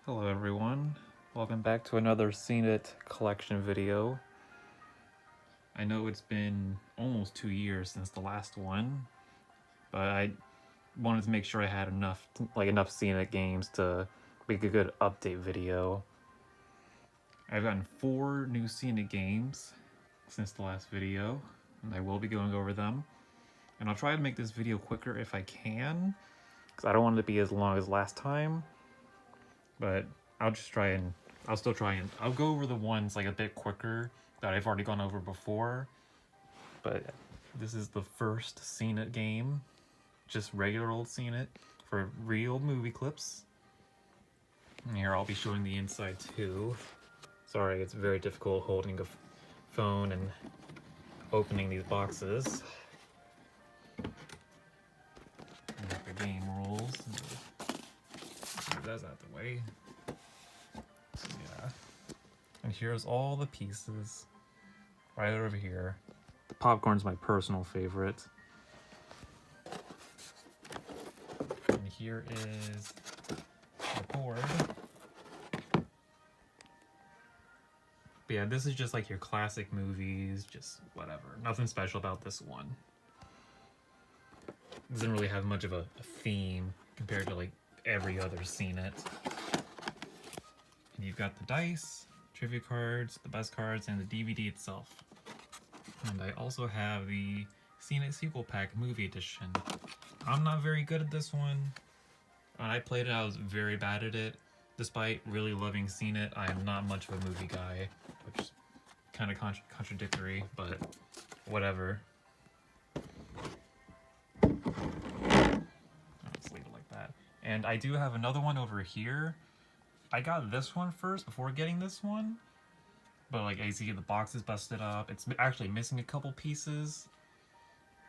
Hello everyone, welcome back to another Seen It collection video. I know it's been almost 2 years since the last one, but I wanted to make sure I had enough Seen It games to make a good update video. I've gotten 4 new Seen It games since the last video, and I will be going over them. And I'll try to make this video quicker if I can, because I don't want it to be as long as last time. But I'll go over the ones like a bit quicker that I've already gone over before. But this is the first Seen It game, just regular old Seen It for real movie clips. And here I'll be showing the inside too. Sorry, it's very difficult holding a phone and opening these boxes. And the game rules. That's out the way. Yeah. And here's all the pieces right over here. The popcorn's my personal favorite. And here is the board. But yeah, this is just like your classic movies, just whatever. Nothing special about this one. It doesn't really have much of a theme compared to like every other Seen It. And you've got the dice, trivia cards, the best cards, and the DVD itself. And I also have the Seen It Sequel Pack Movie Edition. I'm not very good at this one. When I played it, I was very bad at it. Despite really loving Seen It, I am not much of a movie guy, which is kind of contradictory, but whatever. And I do have another one over here. I got this one first before getting this one. But like, as you see, the box is busted up. It's actually missing a couple pieces.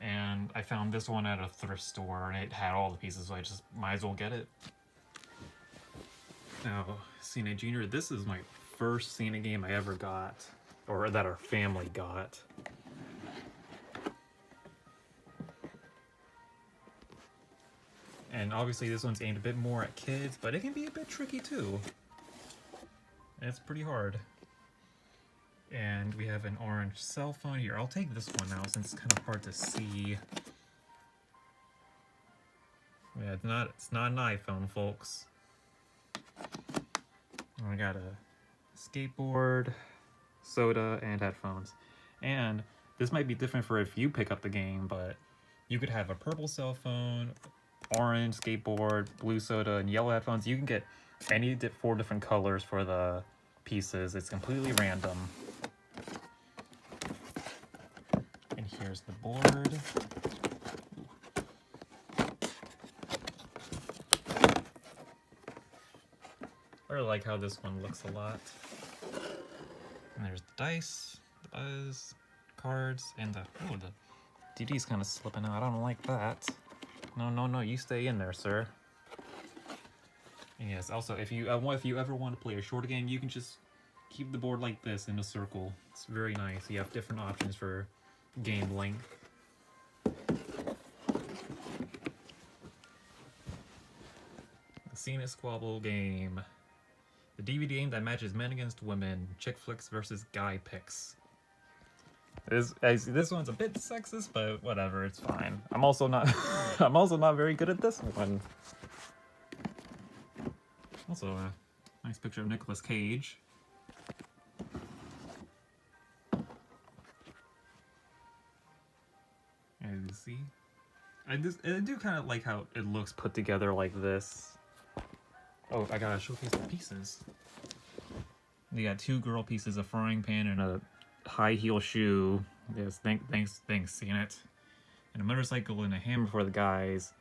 And I found this one at a thrift store and it had all the pieces, so I just might as well get it. Now, Seen It Jr., this is my first Seen It game I ever got. Or that our family got. And obviously this one's aimed a bit more at kids, but it can be a bit tricky too. And it's pretty hard. And we have an orange cell phone here. I'll take this one now since it's kind of hard to see. Yeah, it's not an iPhone, folks. And we got a skateboard, soda, and headphones. And this might be different for if you pick up the game, but you could have a purple cell phone, orange skateboard, blue soda, and yellow headphones. You can get any 4 different colors for the pieces. It's completely random. And here's the board. I really like how this one looks a lot. And there's the dice, the buzz, cards, and the DD's kind of slipping out. I don't like that. No, you stay in there, sir. And yes, also, if you ever want to play a shorter game, you can just keep the board like this in a circle. It's very nice. You have different options for game length. The Cena Squabble game. The DVD game that matches men against women. Chick flicks versus guy picks. This one's a bit sexist, but whatever, it's fine. I'm also not very good at this one. Also, a nice picture of Nicolas Cage. As you see, I do kind of like how it looks put together like this. Oh, I gotta showcase the pieces. You got 2 girl pieces, a frying pan, and a high heel shoe. Yes, thanks, Seen It. And a motorcycle and a hammer for the guys.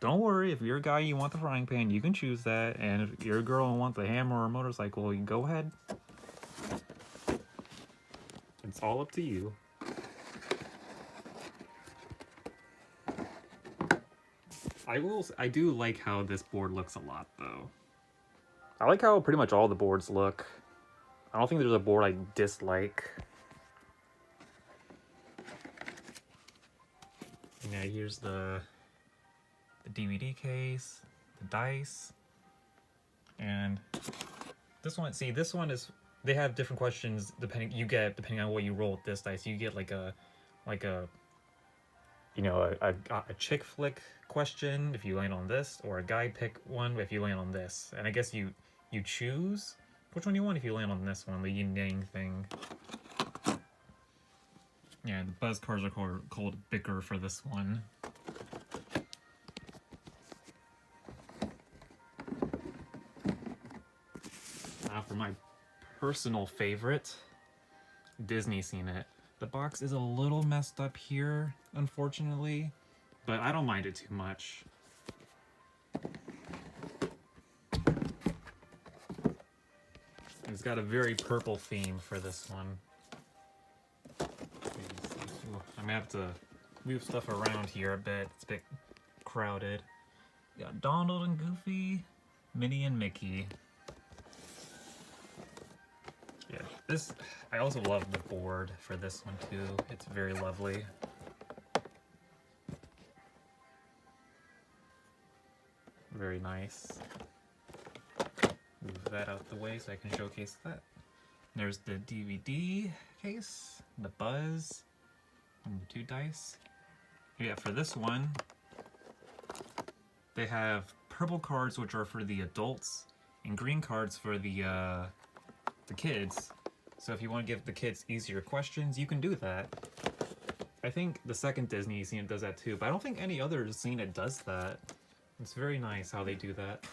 Don't worry, if you're a guy and you want the frying pan, you can choose that. And if you're a girl and want the hammer or motorcycle, you go ahead. It's all up to you. I do like how this board looks a lot, though. I like how pretty much all the boards look. I don't think there's a board I dislike. Yeah, here's the DVD case, the dice, and This one, see, this one is, they have different questions depending on what you roll with this dice. You get like a you know, a chick flick question if you land on this, or a guy pick one if you land on this. And I guess you choose which one you want if you land on this one, the yin yang thing. Yeah, the buzz cards are called bicker for this one. Now for my personal favorite, Disney Scene It. The box is a little messed up here, unfortunately, but I don't mind it too much. It's got a very purple theme for this one. I may have to move stuff around here a bit. It's a bit crowded. We got Donald and Goofy, Minnie and Mickey. Yeah, this, I also love the board for this one too. It's very lovely. Very nice. Move that out the way so I can showcase that. There's the DVD case, the buzz, and the 2 dice. Yeah, for this one, they have purple cards which are for the adults, and green cards for the kids. So if you want to give the kids easier questions, you can do that. I think the second Disney Scene It does that too, but I don't think any other Scene It does that. It's very nice how they do that.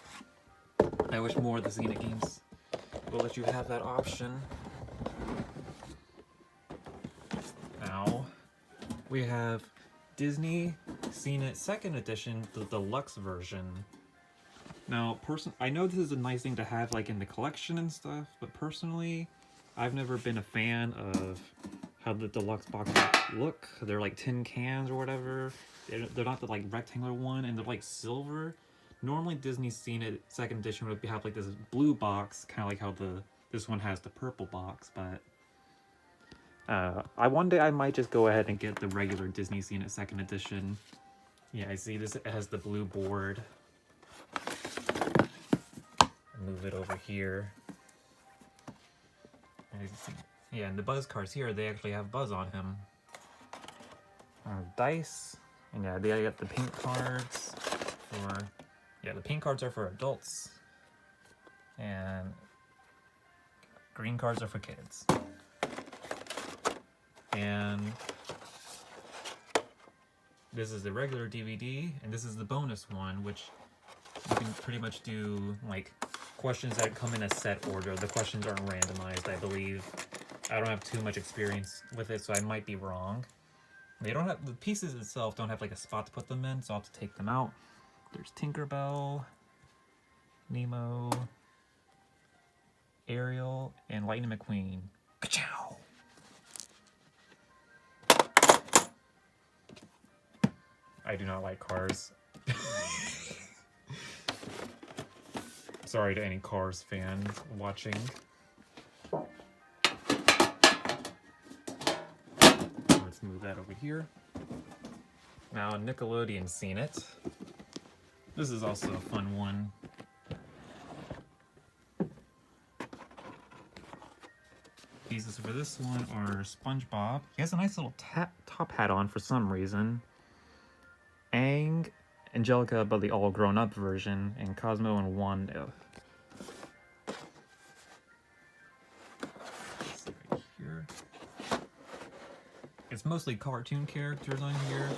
I wish more of the Scene It games will let you have that option. Now, we have Disney Scene It 2nd edition, the deluxe version. Now, I know this is a nice thing to have like in the collection and stuff, but personally, I've never been a fan of how the deluxe boxes look. They're like tin cans or whatever. They're not the like rectangular one, and they're like silver. Normally, Disney Scene It 2nd edition would have like this blue box, kind of like how this one has the purple box. But one day I might just go ahead and get the regular Disney Scene It 2nd edition. Yeah, I see this. It has the blue board. Move it over here. Yeah, and the buzz cards here, they actually have Buzz on him. Dice, and yeah, they got the pink cards for, yeah, the pink cards are for adults, and green cards are for kids. And this is the regular DVD, and this is the bonus one, which you can pretty much do like questions that come in a set order. The questions aren't randomized, I believe. I don't have too much experience with it, so I might be wrong. They don't have, the pieces itself don't have like a spot to put them in, so I'll have to take them out. There's Tinkerbell, Nemo, Ariel, and Lightning McQueen. Ka-chow! I do not like Cars. Sorry to any Cars fans watching. Let's move that over here. Now, Nickelodeon Scene It. This is also a fun one. Pieces for this one are SpongeBob. He has a nice little top hat on for some reason. Aang, Angelica, but the all grown up version, and Cosmo and Wanda. Right here. It's mostly cartoon characters on here,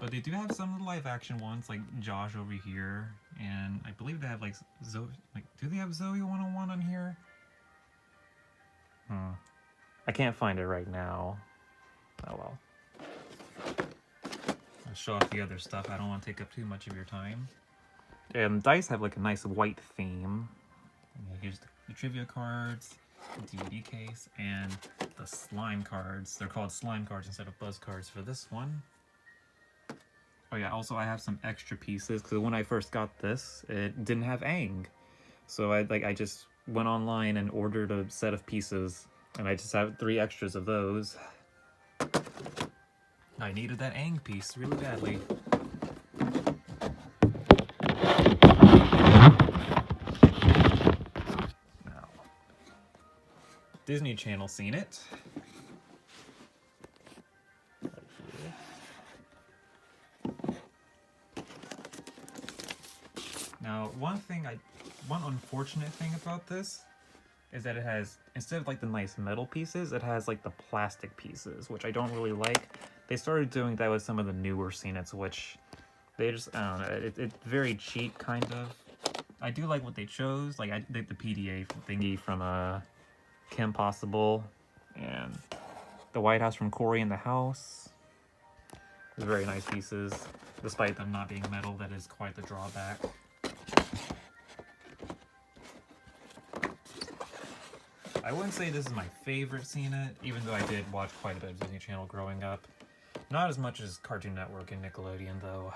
but they do have some of the live action ones, like Josh over here, and I believe they have like Zoe. Like, do they have Zoe 101 on here? I can't find it right now. Oh well. I'll show off the other stuff. I don't want to take up too much of your time. And dice have like a nice white theme. And here's the trivia cards, the DVD case, and the slime cards. They're called slime cards instead of buzz cards for this one. Oh yeah, also I have some extra pieces because when I first got this, it didn't have Aang. So I just went online and ordered a set of pieces, and I just have 3 extras of those. I needed that Aang piece really badly. Now, Disney Channel Seen It. Right here. Now, one unfortunate thing about this is that it has, instead of like the nice metal pieces, it has like the plastic pieces, which I don't really like. They started doing that with some of the newer Scene Its, which they just, I don't know, it's very cheap, kind of. I do like what they chose, like I think the PDA thingy from Kim Possible, and the White House from Cory in the House. They're very nice pieces, despite them not being metal. That is quite the drawback. I wouldn't say this is my favorite Scene It, even though I did watch quite a bit of Disney Channel growing up. Not as much as Cartoon Network and Nickelodeon, though.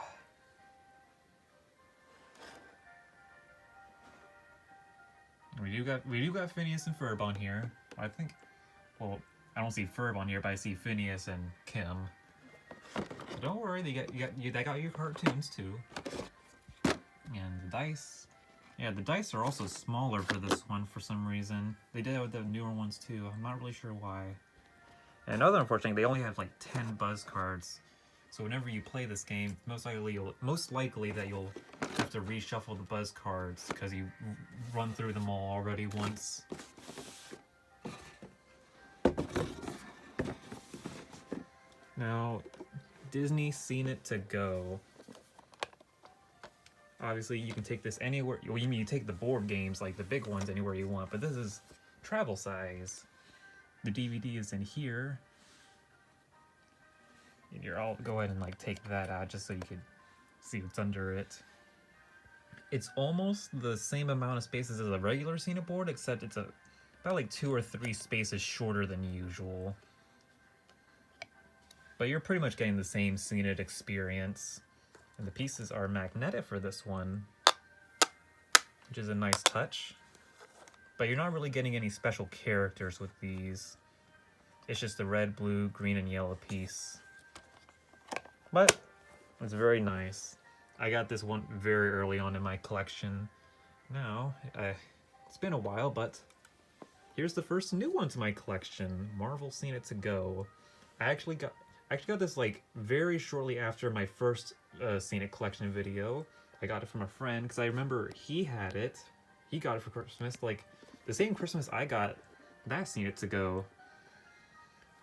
We do got Phineas and Ferb on here. I think, well, I don't see Ferb on here, but I see Phineas and Kim. So don't worry, they got your cartoons too. And the dice. Yeah, the dice are also smaller for this one for some reason. They did it with the newer ones too. I'm not really sure why. And another unfortunate, they only have like 10 buzz cards. So whenever you play this game, most likely that you'll have to reshuffle the buzz cards because you run through them all already once. Now, Disney Scene It to go. Obviously, you can take this anywhere. Well, you mean you take the board games, like the big ones, anywhere you want, but this is travel size. The DVD is in here. And I'll go ahead and like take that out just so you can see what's under it. It's almost the same amount of spaces as a regular Scene It board, except it's about like 2 or 3 spaces shorter than usual. But you're pretty much getting the same Scene It experience. And the pieces are magnetic for this one, which is a nice touch. But you're not really getting any special characters with these. It's just the red, blue, green, and yellow piece. But it's very nice. I got this one very early on in my collection. Now, it's been a while, but here's the first new one to my collection, Marvel Scene It to go. I actually got this like very shortly after my first Scene It collection video. I got it from a friend because I remember he had it. He got it for Christmas, like the same Christmas I got that Scene It to go.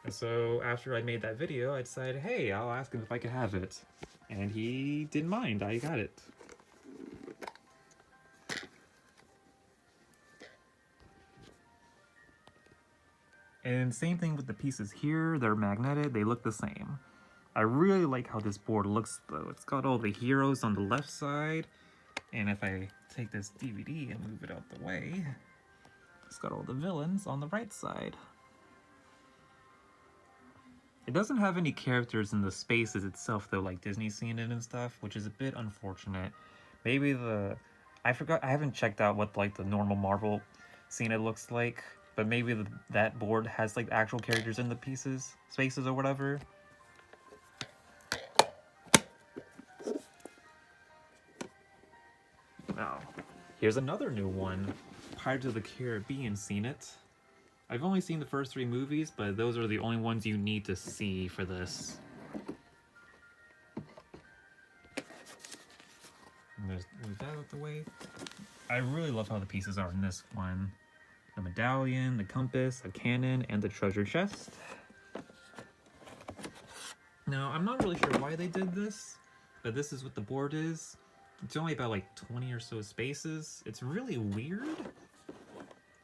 And so after I made that video, I decided, hey, I'll ask him if I could have it. And he didn't mind. I got it. And same thing with the pieces here. They're magnetic. They look the same. I really like how this board looks, though. It's got all the heroes on the left side. And if I take this DVD and move it out the way, it's got all the villains on the right side. It doesn't have any characters in the spaces itself, though, like Disney Scene It and stuff, which is a bit unfortunate. Maybe I haven't checked out what like the normal Marvel Scene It looks like, but maybe that board has like actual characters in the spaces or whatever. Now, here's another new one, Pirates of the Caribbean Scene It. I've only seen the first 3 movies, but those are the only ones you need to see for this. And move that out the way. I really love how the pieces are in this one. The medallion, the compass, a cannon, and the treasure chest. Now, I'm not really sure why they did this, but this is what the board is. It's only about like 20 or so spaces. It's really weird.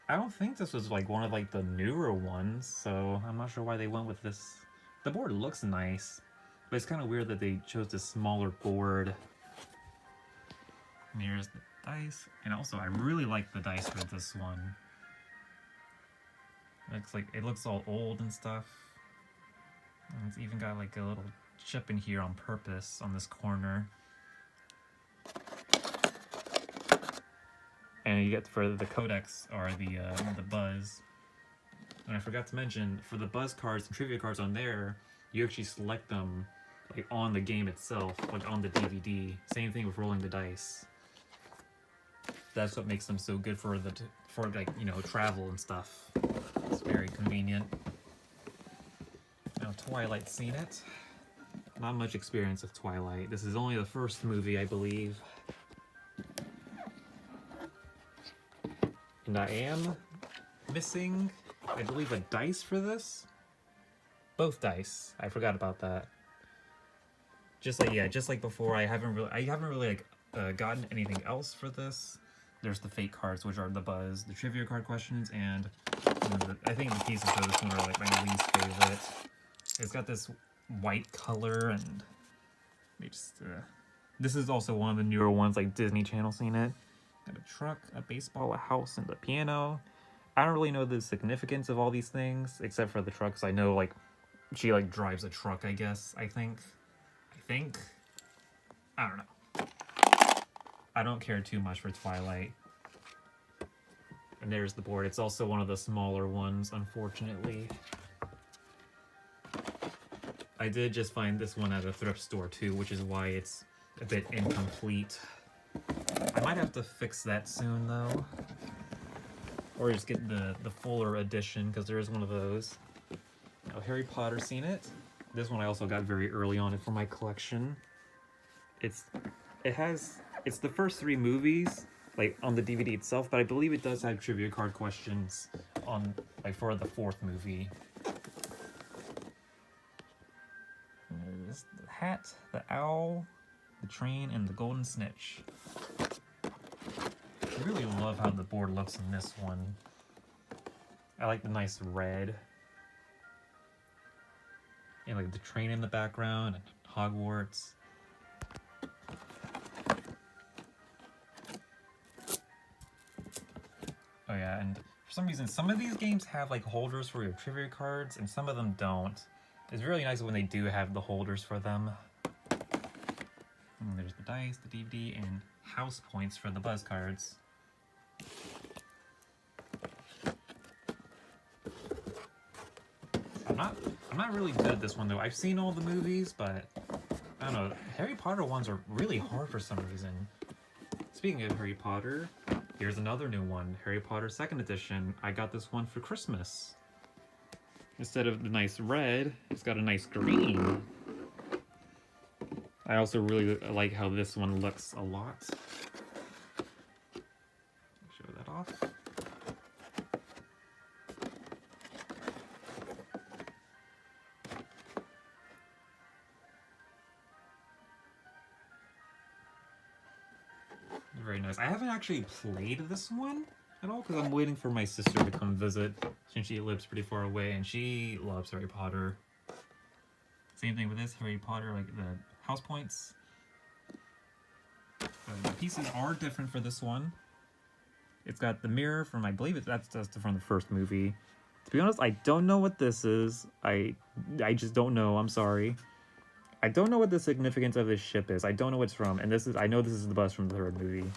I don't think this was like one of like the newer ones, so I'm not sure why they went with this. The board looks nice, but it's kind of weird that they chose this smaller board. And here's the dice, and also I really like the dice for this one. It looks all old and stuff. And it's even got like a little chip in here on purpose on this corner. And you get for the codex or the buzz. And I forgot to mention, for the buzz cards and trivia cards on there, you actually select them like on the game itself, like on the DVD. Same thing with rolling the dice. That's what makes them so good for like, you know, travel and stuff. It's very convenient. Now, Twilight Seen It. Not much experience with Twilight. This is only the first movie, I believe. And I am missing, I believe, a dice for this. Both dice. I forgot about that. Just like before, I haven't really like gotten anything else for this. There's the fake cards, which are the buzz, the trivia card questions, and I think the pieces for this one are like my least favorite. It's got this white color, and this is also one of the newer ones, like Disney Channel Seen It. Got a truck, a baseball, a house, and a piano. I don't really know the significance of all these things, except for the trucks. I know, like, she, like, drives a truck, I guess, I think. I don't know. I don't care too much for Twilight. And there's the board. It's also one of the smaller ones, unfortunately. I did just find this one at a thrift store, too, which is why it's a bit incomplete. I might have to fix that soon, though. Or just get the fuller edition, because there is one of those. Now, Harry Potter Seen It. This one I also got very early on for my collection. It's the first 3 movies, like, on the DVD itself, but I believe it does have trivia card questions on, like, for the 4th movie. There's the hat, the owl, the train, and the golden snitch. I really love how the board looks in this one. I like the nice red. And like the train in the background and Hogwarts. Oh yeah, and for some reason, some of these games have like holders for your trivia cards, and some of them don't. It's really nice when they do have the holders for them. And there's the dice, the DVD, and house points for the buzz cards. I'm not really good at this one though. I've seen all the movies, but I don't know. Harry Potter ones are really hard for some reason. Speaking of Harry Potter, here's another new one. Harry Potter 2nd edition. I got this one for Christmas. Instead of the nice red, it's got a nice green. I also really like how this one looks a lot. Show that off. Very nice. I haven't actually played this one at all because I'm waiting for my sister to come visit since she lives pretty far away and she loves Harry Potter. Same thing with this Harry Potter, like the house points. The pieces are different for this one. It's got the mirror from, I believe that's from the first movie. To be honest, I don't know what this is. I just don't know. I'm sorry. I don't know what the significance of this ship is. I don't know what it's from. And I know this is the bus from the 3rd movie.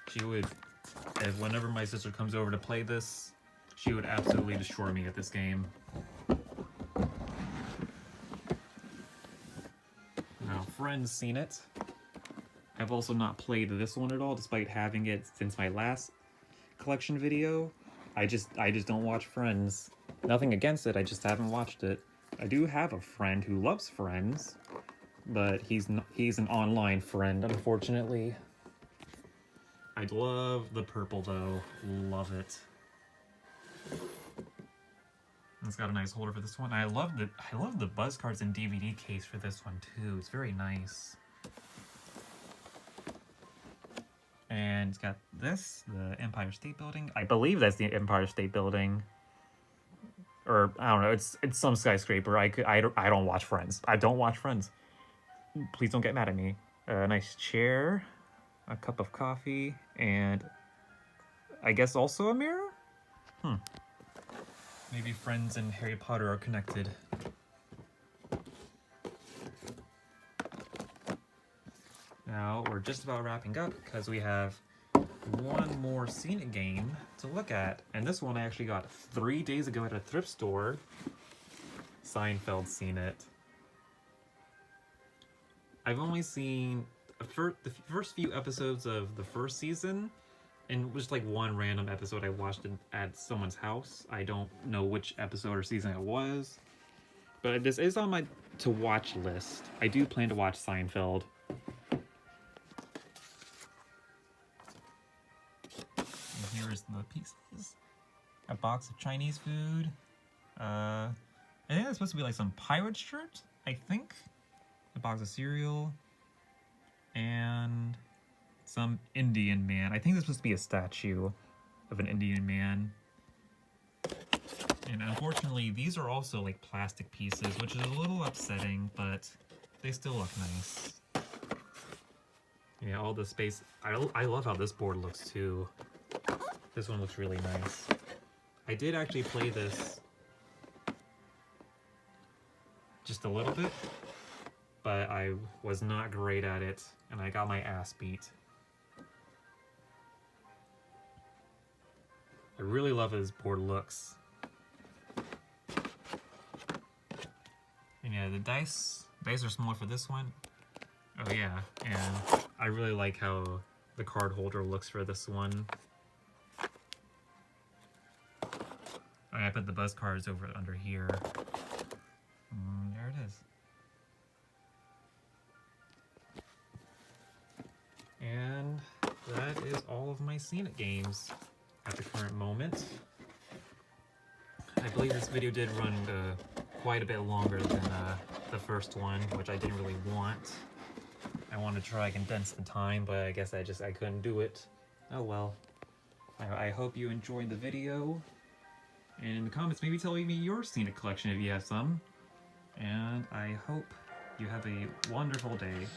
She would, whenever my sister comes over to play this, she would absolutely destroy me at this game. Now, Friends Seen It. I've also not played this one at all, despite having it since my last collection video. I just don't watch Friends. Nothing against it, I just haven't watched it. I do have a friend who loves Friends, but he's an online friend, unfortunately. I love the purple though. Love it. It's got a nice holder for this one. I love the buzz cards and DVD case for this one too. It's very nice. And it's got this, the Empire State Building. I believe that's the Empire State Building. Or, I don't know, it's some skyscraper. I don't watch Friends. I don't watch Friends. Please don't get mad at me. A nice chair, a cup of coffee, and I guess also a mirror? Maybe Friends and Harry Potter are connected. Now, we're just about wrapping up because we have one more Seen It game to look at. And this one I actually got 3 days ago at a thrift store. Seinfeld Seen It. I've only seen the first few episodes of the first season, and it was like one random episode I watched at someone's house. I don't know which episode or season it was, but this is on my to watch list. I do plan to watch Seinfeld. And here's the pieces. A box of Chinese food. I think it's supposed to be like some pirate shirt, I think. A box of cereal. And some Indian man. I think this is supposed to be a statue of an Indian man. And unfortunately, these are also like plastic pieces, which is a little upsetting, but they still look nice. Yeah, all the space. I love how this board looks too. This one looks really nice. I did actually play this just a little bit, but I was not great at it, and I got my ass beat. I really love how this board looks. And yeah, the dice are smaller for this one. Oh yeah, and I really like how the card holder looks for this one. I put the buzz cards over under here. There it is. And that is all of my Scene It games at the current moment. I believe this video did run quite a bit longer than the first one, which I didn't really want. I wanted to try condense the time, but I guess I couldn't do it. Oh well. I hope you enjoyed the video. And in the comments, maybe tell me your Scene It collection if you have some. And I hope you have a wonderful day.